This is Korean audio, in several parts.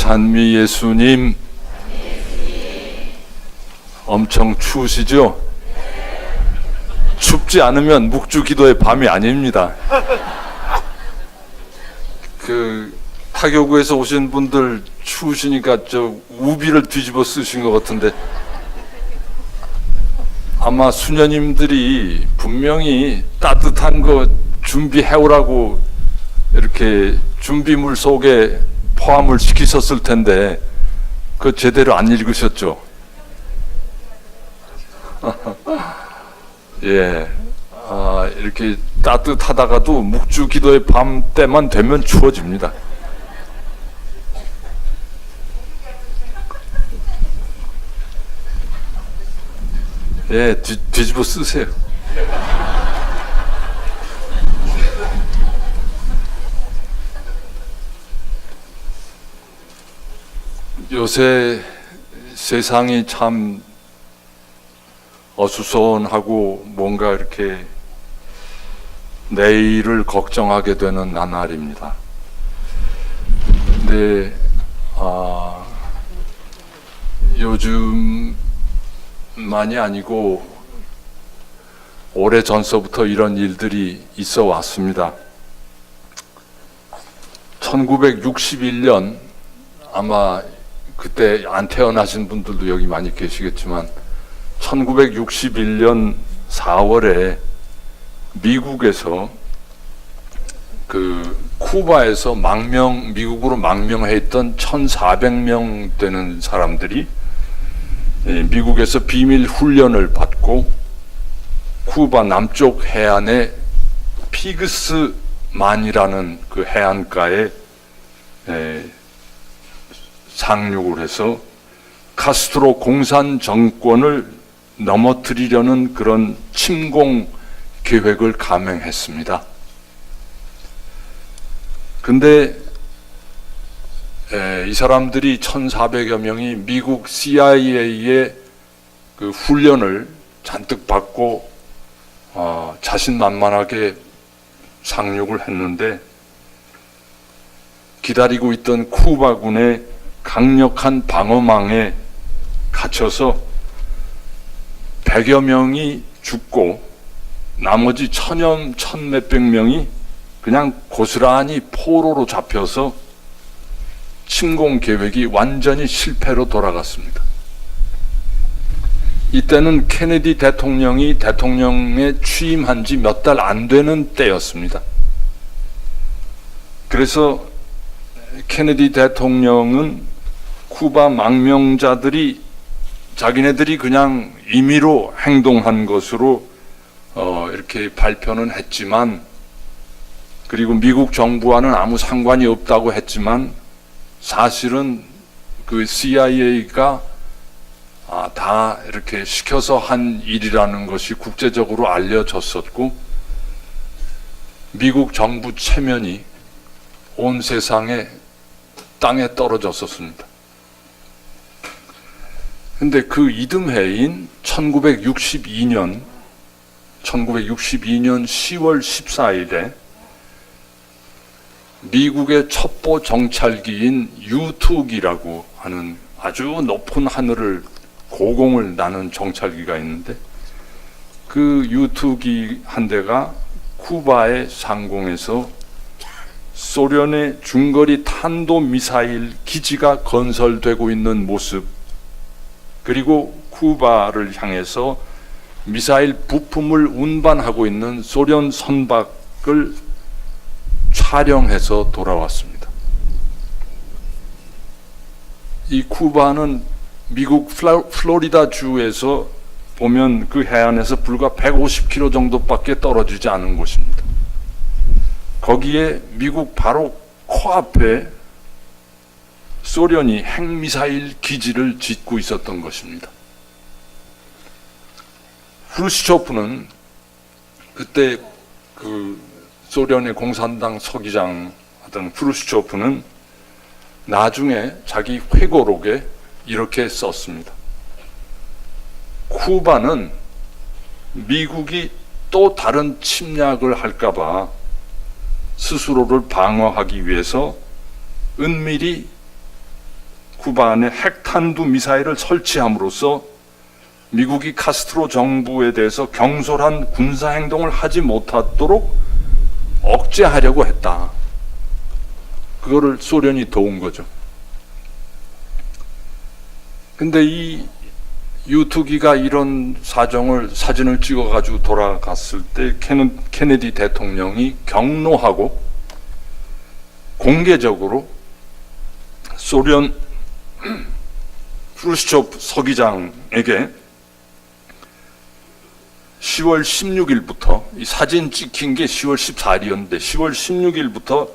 찬미 예수님, 엄청 추우시죠? 춥지 않으면 묵주기도의 밤이 아닙니다. 타교구에서 오신 분들 추우시니까 저 우비를 뒤집어 쓰신 것 같은데, 아마 수녀님들이 분명히 따뜻한 거 준비해오라고 이렇게 준비물 속에 포함을 시키셨을 텐데 그거 제대로 안 읽으셨죠? 예, 이렇게 따뜻하다가도 묵주기도의 밤 때만 되면 추워집니다. 예, 뒤집어 쓰세요. 요새 세상이 참 어수선하고 뭔가 이렇게 내일을 걱정하게 되는 나날입니다. 근데 요즘만이 아니고 오래전서부터 이런 일들이 있어 왔습니다. 1961년, 아마 그때 안 태어나신 분들도 여기 많이 계시겠지만 1961년 4월에 미국에서 쿠바에서 미국으로 망명했던 1,400명 되는 사람들이 미국에서 비밀 훈련을 받고 쿠바 남쪽 해안의 피그스만이라는 그 해안가에 상륙을 해서 카스트로 공산 정권을 넘어뜨리려는 그런 침공 계획을 감행했습니다. 근데 이 사람들이 1,400여 명이 미국 CIA의 그 훈련을 잔뜩 받고 자신만만하게 상륙을 했는데, 기다리고 있던 쿠바군의 강력한 방어망에 갇혀서 100여 명이 죽고 나머지 1,몇백 명이 그냥 고스란히 포로로 잡혀서 침공 계획이 완전히 실패로 돌아갔습니다. 이때는 케네디 대통령에 취임한 지 몇 달 안 되는 때였습니다. 그래서 케네디 대통령은 쿠바 망명자들이 자기네들이 그냥 임의로 행동한 것으로 이렇게 발표는 했지만, 그리고 미국 정부와는 아무 상관이 없다고 했지만, 사실은 그 CIA가 다 이렇게 시켜서 한 일이라는 것이 국제적으로 알려졌었고, 미국 정부 체면이 온 세상에 땅에 떨어졌었습니다. 근데 그 이듬해인 1962년 10월 14일에 미국의 첩보 정찰기인 U2기라고 하는 아주 높은 하늘을 고공을 나는 정찰기가 있는데, 그 U2기 한 대가 쿠바의 상공에서 소련의 중거리 탄도미사일 기지가 건설되고 있는 모습, 그리고 쿠바를 향해서 미사일 부품을 운반하고 있는 소련 선박을 촬영해서 돌아왔습니다. 이 쿠바는 미국 플로리다 주에서 보면 그 해안에서 불과 150km 정도밖에 떨어지지 않은 곳입니다. 거기에 미국 바로 코앞에 소련이 핵미사일 기지를 짓고 있었던 것입니다. 후르시초프는 그때 그 소련의 공산당 서기장 하던 후르시초프는 나중에 자기 회고록에 이렇게 썼습니다. 쿠바는 미국이 또 다른 침략을 할까봐 스스로를 방어하기 위해서 은밀히 쿠바 안에 핵탄두 미사일을 설치함으로써 미국이 카스트로 정부에 대해서 경솔한 군사 행동을 하지 못하도록 억제하려고 했다. 그거를 소련이 도운 거죠. 근데 이 유투기가 이런 사진을 찍어가지고 돌아갔을 때 케네디 대통령이 경로하고 공개적으로 소련 프루시초프 서기장에게 10월 16일부터 이 사진 찍힌 게 10월 14일이었는데 10월 16일부터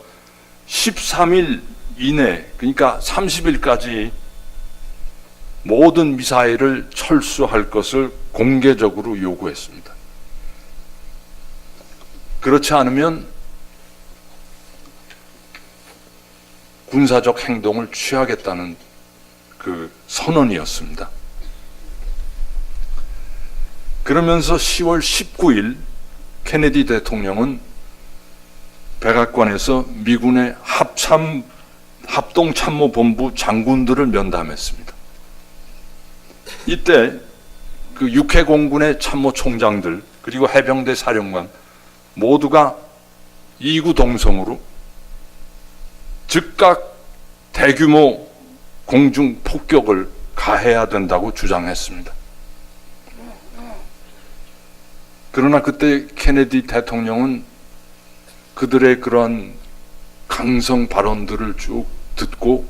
13일 이내, 그러니까 30일까지 모든 미사일을 철수할 것을 공개적으로 요구했습니다. 그렇지 않으면 군사적 행동을 취하겠다는 그 선언이었습니다. 그러면서 10월 19일 케네디 대통령은 백악관에서 미군의 합동참모본부 장군들을 면담했습니다. 이때 그 육해공군의 참모총장들 그리고 해병대 사령관 모두가 이구동성으로 즉각 대규모 공중 폭격을 가해야 된다고 주장했습니다. 그러나 그때 케네디 대통령은 그들의 그런 강성 발언들을 쭉 듣고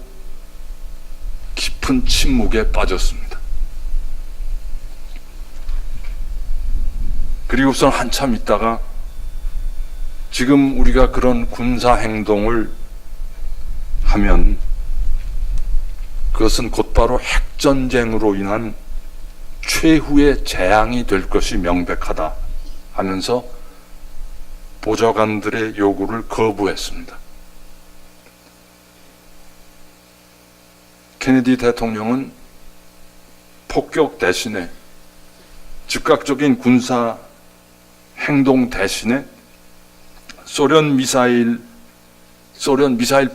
깊은 침묵에 빠졌습니다. 그리고선 한참 있다가 지금 우리가 그런 군사 행동을 하면 그것은 곧바로 핵전쟁으로 인한 최후의 재앙이 될 것이 명백하다 하면서 보좌관들의 요구를 거부했습니다. 케네디 대통령은 폭격 대신에 즉각적인 군사 행동 대신에 소련 미사일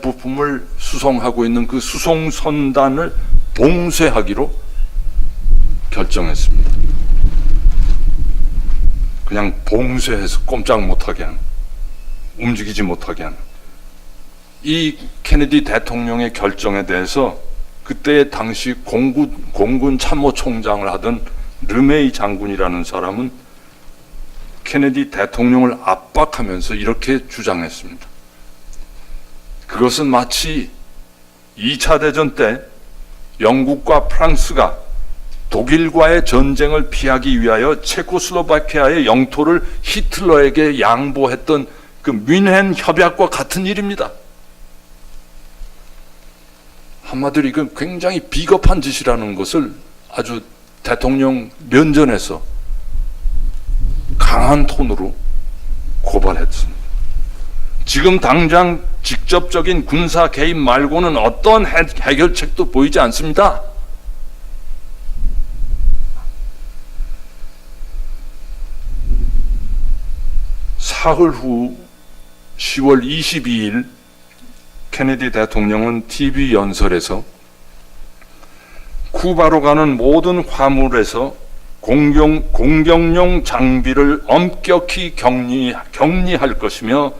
부품을 수송하고 있는 그 수송선단을 봉쇄하기로 결정했습니다. 그냥 봉쇄해서 꼼짝 못하게 하는, 움직이지 못하게 하는 이 케네디 대통령의 결정에 대해서 그때 당시 공군 참모총장을 하던 르메이 장군이라는 사람은 케네디 대통령을 압박하면서 이렇게 주장했습니다. 그것은 마치 2차 대전 때 영국과 프랑스가 독일과의 전쟁을 피하기 위하여 체코슬로바키아의 영토를 히틀러에게 양보했던 그 뮌헨 협약과 같은 일입니다. 한마디로 이건 굉장히 비겁한 짓이라는 것을 아주 대통령 면전에서 강한 톤으로 고발했습니다. 지금 당장 직접적인 군사 개입 말고는 어떤 해결책도 보이지 않습니다. 사흘 후 10월 22일 케네디 대통령은 TV 연설에서 쿠바로 가는 모든 화물에서 공격용 장비를 엄격히 격리할 것이며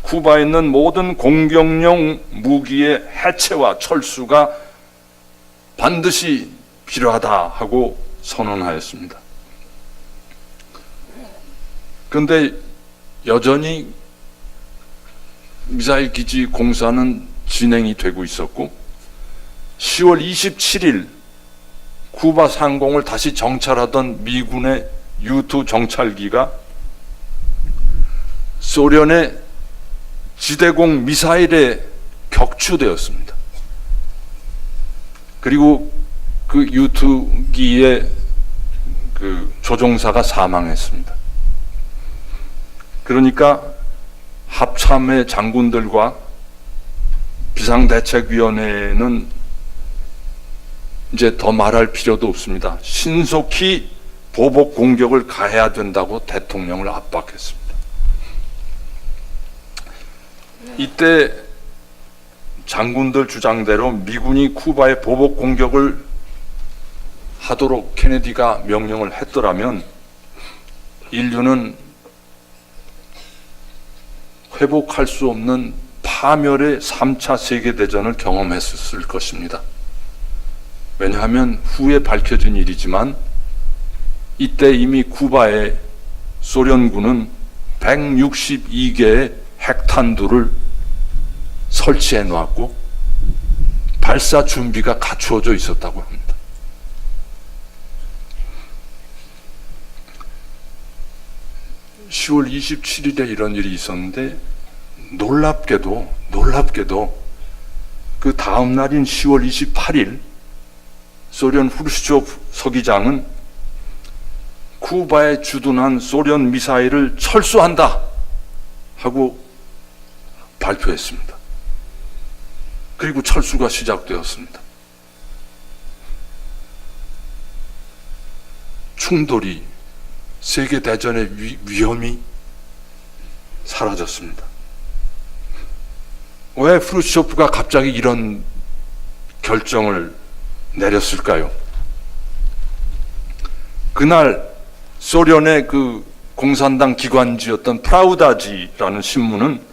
쿠바에 있는 모든 공격용 무기의 해체와 철수가 반드시 필요하다 하고 선언하였습니다. 그런데 여전히 미사일 기지 공사는 진행이 되고 있었고 10월 27일 쿠바 상공을 다시 정찰하던 미군의 U-2 정찰기가 소련의 지대공 미사일에 격추되었습니다. 그리고 그 U-2기의 그 조종사가 사망했습니다. 그러니까 합참의 장군들과 비상대책위원회는 이제 더 말할 필요도 없습니다. 신속히 보복 공격을 가해야 된다고 대통령을 압박했습니다. 이때 장군들 주장대로 미군이 쿠바에 보복 공격을 하도록 케네디가 명령을 했더라면 인류는 회복할 수 없는 파멸의 3차 세계대전을 경험했을 것입니다. 왜냐하면 후에 밝혀진 일이지만 이때 이미 쿠바의 소련군은 162개의 핵탄두를 설치해 놓았고 발사 준비가 갖추어져 있었다고 합니다. (10월 27일에) 이런 일이 있었는데 놀랍게도 그 다음 날인 10월 28일 소련 후르시초프 서기장은 쿠바에 주둔한 소련 미사일을 철수한다 하고 발표했습니다. 그리고 철수가 시작되었습니다. 충돌이, 세계대전의 위험이 사라졌습니다. 왜 후르시초프가 갑자기 이런 결정을 내렸을까요? 그날 소련의 그 공산당 기관지였던 프라우다지라는 신문은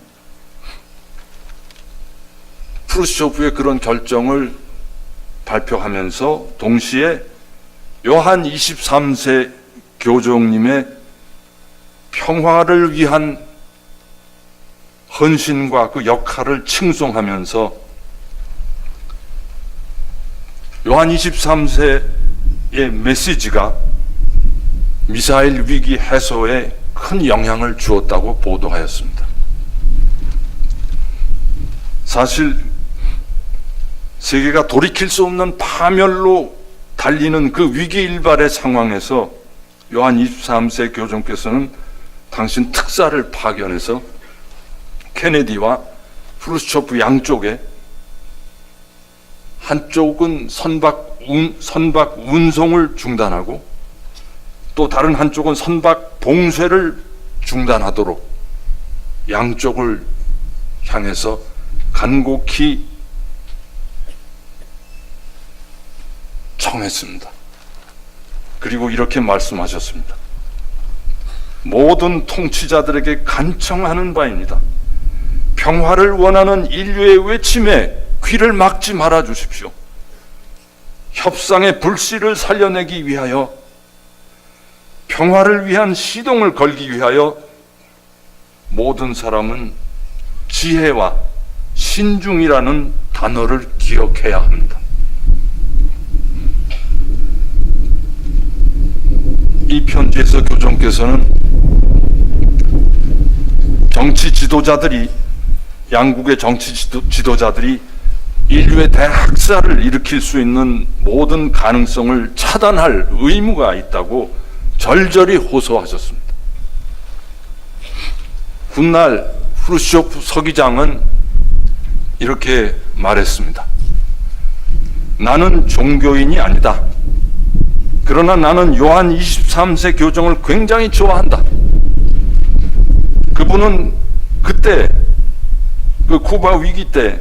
후르시초프의 그런 결정을 발표하면서 동시에 요한 23세 교종님의 평화를 위한 헌신과 그 역할을 칭송하면서 요한 23세의 메시지가 미사일 위기 해소에 큰 영향을 주었다고 보도하였습니다. 사실 세계가 돌이킬 수 없는 파멸로 달리는 그 위기일발의 상황에서 요한 23세 교종께서는 당신 특사를 파견해서 케네디와 후르시초프 양쪽에 한쪽은 선박 운송을 중단하고 또 다른 한쪽은 선박 봉쇄를 중단하도록 양쪽을 향해서 간곡히 청했습니다. 그리고 이렇게 말씀하셨습니다. 모든 통치자들에게 간청하는 바입니다. 평화를 원하는 인류의 외침에 귀를 막지 말아 주십시오. 협상의 불씨를 살려내기 위하여, 평화를 위한 시동을 걸기 위하여 모든 사람은 지혜와 신중이라는 단어를 기억해야 합니다. 이 편지에서 교종께서는 정치 지도자들이, 양국의 정치 지도자들이 인류의 대학살을 일으킬 수 있는 모든 가능성을 차단할 의무가 있다고 절절히 호소하셨습니다. 훗날 후르시초프 서기장은 이렇게 말했습니다. 나는 종교인이 아니다. 그러나 나는 요한 23세 교종을 굉장히 좋아한다. 그분은 그때 그 쿠바 위기 때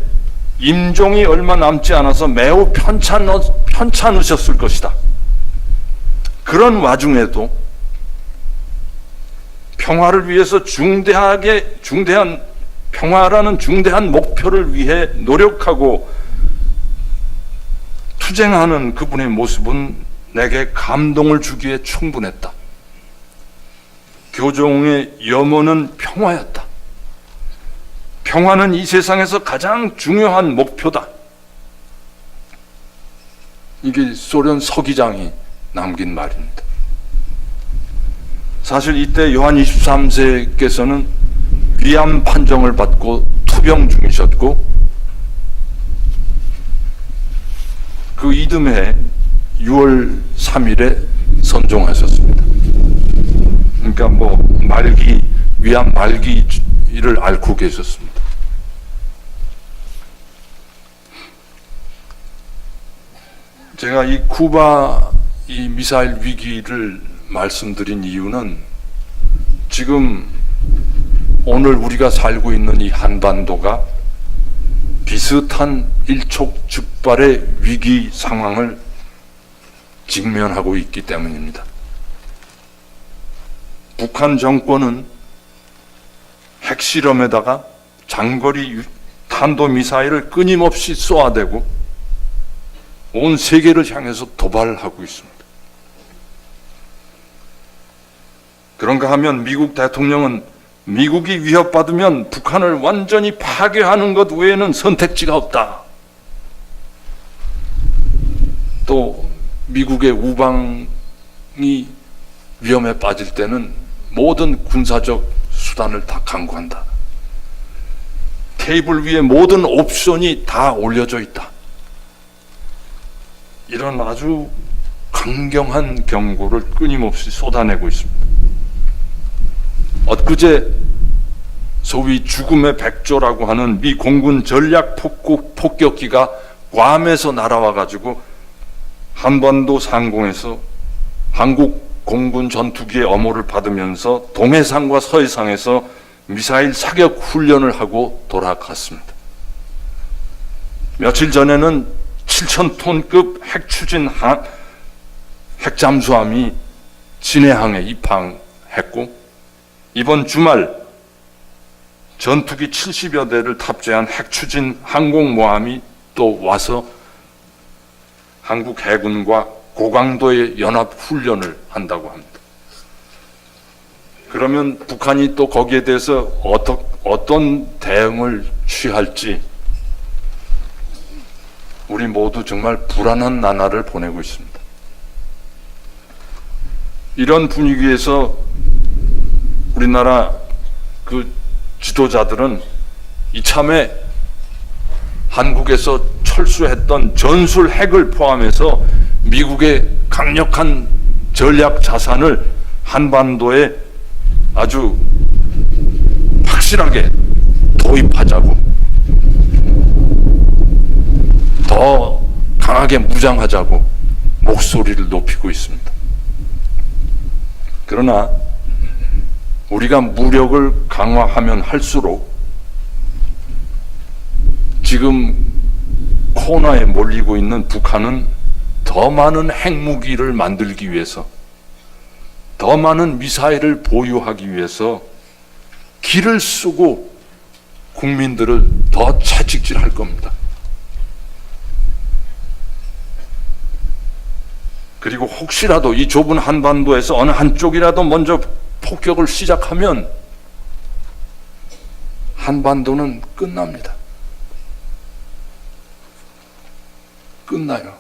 임종이 얼마 남지 않아서 매우 편찮으셨을 것이다. 그런 와중에도 평화를 위해서 평화라는 중대한 목표를 위해 노력하고 투쟁하는 그분의 모습은 내게 감동을 주기에 충분했다. 교종의 염원은 평화였다. 평화는 이 세상에서 가장 중요한 목표다. 이게 소련 서기장이 남긴 말입니다. 사실 이때 요한 23세께서는 위암 판정을 받고 투병 중이셨고 그 이듬해 6월 3일에 선종하셨습니다. 그러니까 위암 말기를 앓고 계셨습니다. 제가 이 쿠바 이 미사일 위기를 말씀드린 이유는 지금 오늘 우리가 살고 있는 이 한반도가 비슷한 일촉즉발의 위기 상황을 직면하고 있기 때문입니다. 북한 정권은 핵실험에다가 장거리 탄도미사일을 끊임없이 쏘아대고 온 세계를 향해서 도발하고 있습니다. 그런가 하면 미국 대통령은 미국이 위협받으면 북한을 완전히 파괴하는 것 외에는 선택지가 없다. 또 미국의 우방이 위험에 빠질 때는 모든 군사적 수단을 다 강구한다. 테이블 위에 모든 옵션이 다 올려져 있다. 이런 아주 강경한 경고를 끊임없이 쏟아내고 있습니다. 엊그제 소위 죽음의 백조라고 하는 미 공군 전략 폭격기가 괌에서 날아와 가지고 한반도 상공에서 한국 공군 전투기의 엄호를 받으면서 동해상과 서해상에서 미사일 사격 훈련을 하고 돌아갔습니다. 며칠 전에는 7,000톤급 핵추진 핵잠수함이 진해항에 입항했고, 이번 주말 전투기 70여 대를 탑재한 핵추진 항공모함이 또 와서 한국 해군과 고강도의 연합 훈련을 한다고 합니다. 그러면 북한이 또 거기에 대해서 어떤 대응을 취할지 우리 모두 정말 불안한 나날을 보내고 있습니다. 이런 분위기에서 우리나라 그 지도자들은 이참에 한국에서 철수했던 전술 핵을 포함해서 미국의 강력한 전략 자산을 한반도에 아주 확실하게 도입하자고, 더 강하게 무장하자고 목소리를 높이고 있습니다. 그러나 우리가 무력을 강화하면 할수록 지금 코너에 몰리고 있는 북한은 더 많은 핵무기를 만들기 위해서, 더 많은 미사일을 보유하기 위해서 기를 쓰고 국민들을 더 채찍질할 겁니다. 그리고 혹시라도 이 좁은 한반도에서 어느 한쪽이라도 먼저 폭격을 시작하면 한반도는 끝납니다. 끝나요.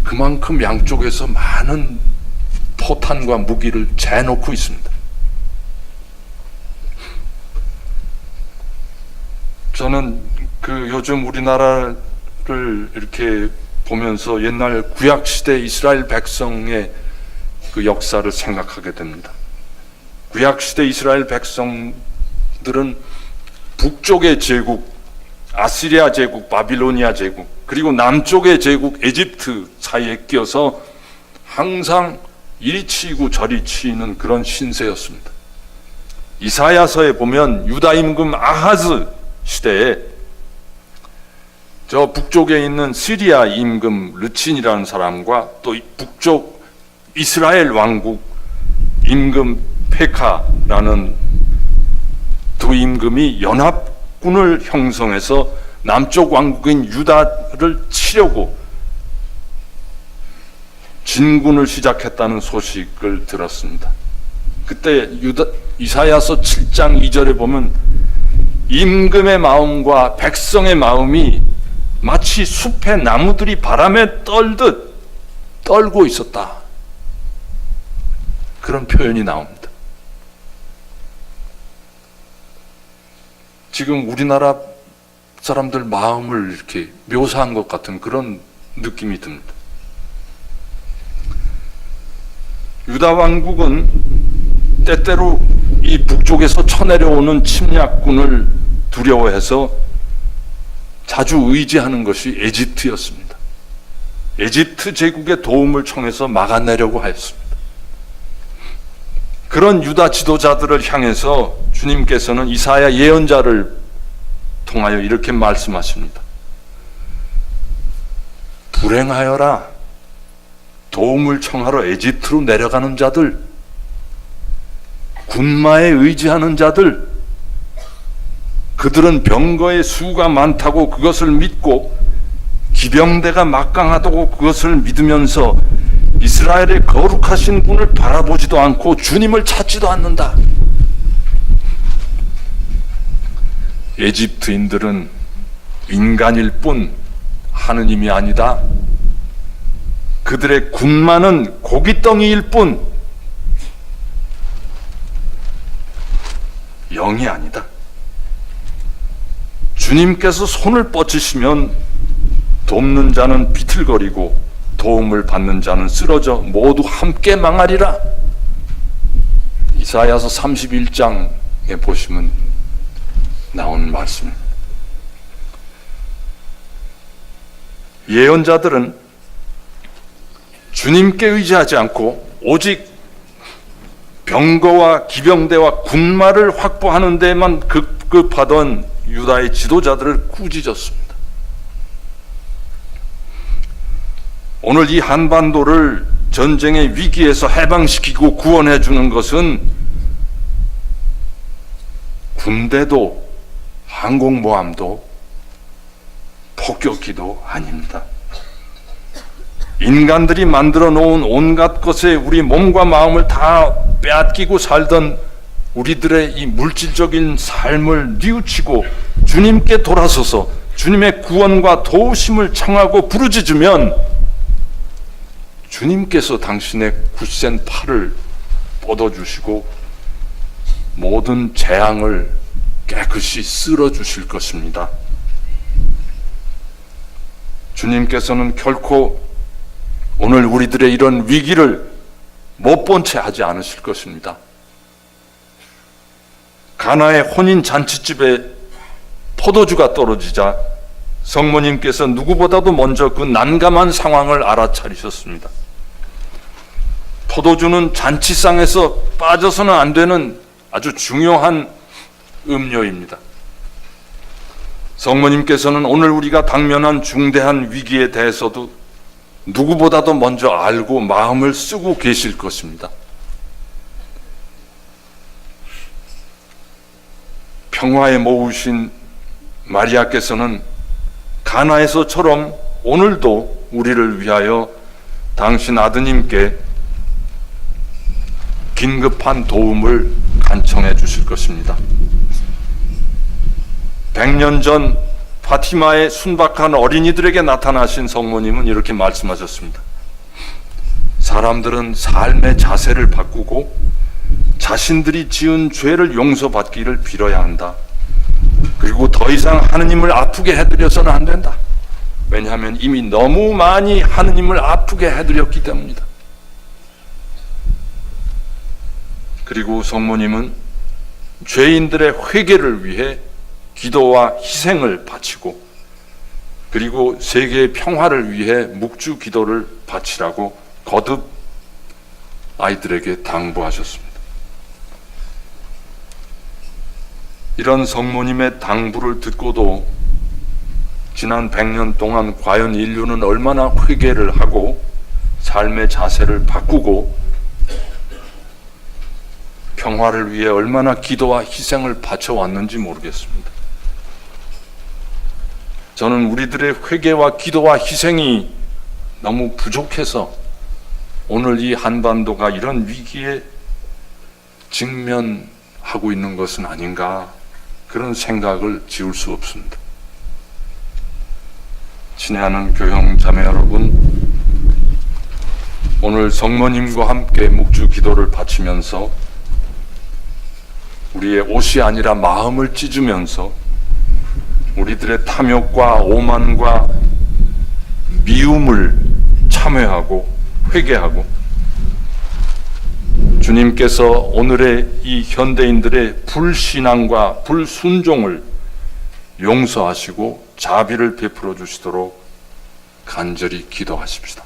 그만큼 양쪽에서 많은 포탄과 무기를 재놓고 있습니다. 저는 요즘 우리나라를 이렇게 보면서 옛날 구약시대 이스라엘 백성의 그 역사를 생각하게 됩니다. 구약시대 이스라엘 백성들은 북쪽의 제국, 아시리아 제국, 바빌로니아 제국, 그리고 남쪽의 제국, 에집트 사이에 끼어서 항상 이리 치이고 저리 치이는 그런 신세였습니다. 이사야서에 보면 유다 임금 아하즈 시대에 저 북쪽에 있는 시리아 임금 르친이라는 사람과 또 북쪽 이스라엘 왕국 임금 페카라는 두 임금이 연합군을 형성해서 남쪽 왕국인 유다를 치려고 진군을 시작했다는 소식을 들었습니다. 그때 이사야서 7장 2절에 보면 임금의 마음과 백성의 마음이 마치 숲의 나무들이 바람에 떨듯 떨고 있었다. 그런 표현이 나옵니다. 지금 우리나라 사람들 마음을 이렇게 묘사한 것 같은 그런 느낌이 듭니다. 유다 왕국은 때때로 이 북쪽에서 쳐내려오는 침략군을 두려워해서 자주 의지하는 것이 에집트였습니다. 에집트 제국의 도움을 청해서 막아내려고 하였습니다. 그런 유다 지도자들을 향해서 주님께서는 이사야 예언자를 통하여 이렇게 말씀하십니다. 불행하여라. 도움을 청하러 에집트로 내려가는 자들, 군마에 의지하는 자들, 그들은 병거의 수가 많다고 그것을 믿고 기병대가 막강하다고 그것을 믿으면서 이스라엘의 거룩하신 분을 바라보지도 않고 주님을 찾지도 않는다. 에집트인들은 인간일 뿐 하느님이 아니다. 그들의 군마는 고깃덩이일 뿐 영이 아니다. 주님께서 손을 뻗치시면 돕는 자는 비틀거리고 도움을 받는 자는 쓰러져 모두 함께 망하리라. 이사야서 31장에 보시면 나온 말씀입니다. 예언자들은 주님께 의지하지 않고 오직 병거와 기병대와 군마를 확보하는 데만 급급하던 유다의 지도자들을 꾸짖었습니다. 오늘 이 한반도를 전쟁의 위기에서 해방시키고 구원해 주는 것은 군대도 항공모함도 폭격기도 아닙니다. 인간들이 만들어 놓은 온갖 것에 우리 몸과 마음을 다 빼앗기고 살던 우리들의 이 물질적인 삶을 뉘우치고 주님께 돌아서서 주님의 구원과 도우심을 청하고 부르짖으면 주님께서 당신의 굳센 팔을 뻗어주시고 모든 재앙을 깨끗이 쓸어주실 것입니다. 주님께서는 결코 오늘 우리들의 이런 위기를 못 본 채 하지 않으실 것입니다. 가나의 혼인 잔치집에 포도주가 떨어지자 성모님께서 누구보다도 먼저 그 난감한 상황을 알아차리셨습니다. 포도주는 잔치상에서 빠져서는 안 되는 아주 중요한 음료입니다. 성모님께서는 오늘 우리가 당면한 중대한 위기에 대해서도 누구보다도 먼저 알고 마음을 쓰고 계실 것입니다. 평화에 모으신 마리아께서는 가나에서처럼 오늘도 우리를 위하여 당신 아드님께 긴급한 도움을 간청해 주실 것입니다. 100년 전 파티마의 순박한 어린이들에게 나타나신 성모님은 이렇게 말씀하셨습니다. 사람들은 삶의 자세를 바꾸고 자신들이 지은 죄를 용서받기를 빌어야 한다. 그리고 더 이상 하느님을 아프게 해드려서는 안 된다. 왜냐하면 이미 너무 많이 하느님을 아프게 해드렸기 때문이다. 그리고 성모님은 죄인들의 회개를 위해 기도와 희생을 바치고 그리고 세계의 평화를 위해 묵주 기도를 바치라고 거듭 아이들에게 당부하셨습니다. 이런 성모님의 당부를 듣고도 지난 100년 동안 과연 인류는 얼마나 회개를 하고 삶의 자세를 바꾸고 평화를 위해 얼마나 기도와 희생을 바쳐왔는지 모르겠습니다. 저는 우리들의 회개와 기도와 희생이 너무 부족해서 오늘 이 한반도가 이런 위기에 직면하고 있는 것은 아닌가 그런 생각을 지울 수 없습니다. 친애하는 교형 자매 여러분, 오늘 성모님과 함께 묵주 기도를 바치면서 우리의 옷이 아니라 마음을 찢으면서 우리들의 탐욕과 오만과 미움을 참회하고 회개하고 주님께서 오늘의 이 현대인들의 불신앙과 불순종을 용서하시고 자비를 베풀어 주시도록 간절히 기도하십시다.